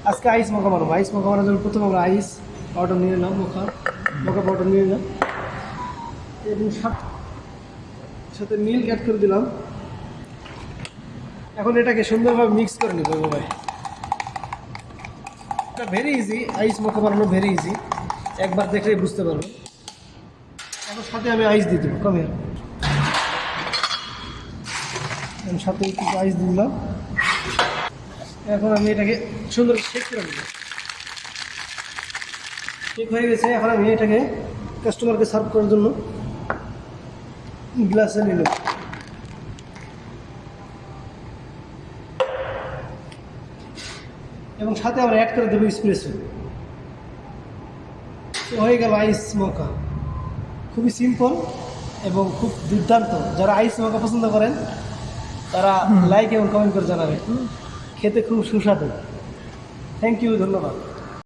আজকে আইস মকা বানাবো। আইস মকা বানানোর জন্য প্রথমে আমরা আইস পাউডার নিয়ে নিলাম, মকা পাউডার নিয়ে নিলাম এবং সাথে মিল্ক অ্যাড করে দিলাম। এখন এটাকে সুন্দরভাবে মিক্স করে নেব ভাই। এটা ভেরি ইজি, আইস মকা বানানো ভেরি ইজি, একবার দেখলেই বুঝতে পারবো। এখন সাথে আমি আইস দিয়ে দেবো, কমে সাথে কিছু আইস দিলাম। এখন আমি এটাকে সুন্দর শেক করে নেব। শেক হয়ে গেছে। এখন আমি এটাকে কাস্টমারকে সার্ভ করার জন্য গ্লাসে নিল এবং সাথে আমরা অ্যাড করে দেবো এসপ্রেসো। হয়ে গেল আইস মকা। খুবই সিম্পল এবং খুব দুর্দান্ত। যারা আইস মকা পছন্দ করেন তারা লাইক এবং কমেন্ট করে জানাবেন। খেতে খুব সুস্বাদু। থ্যাংক ইউ, ধন্যবাদ।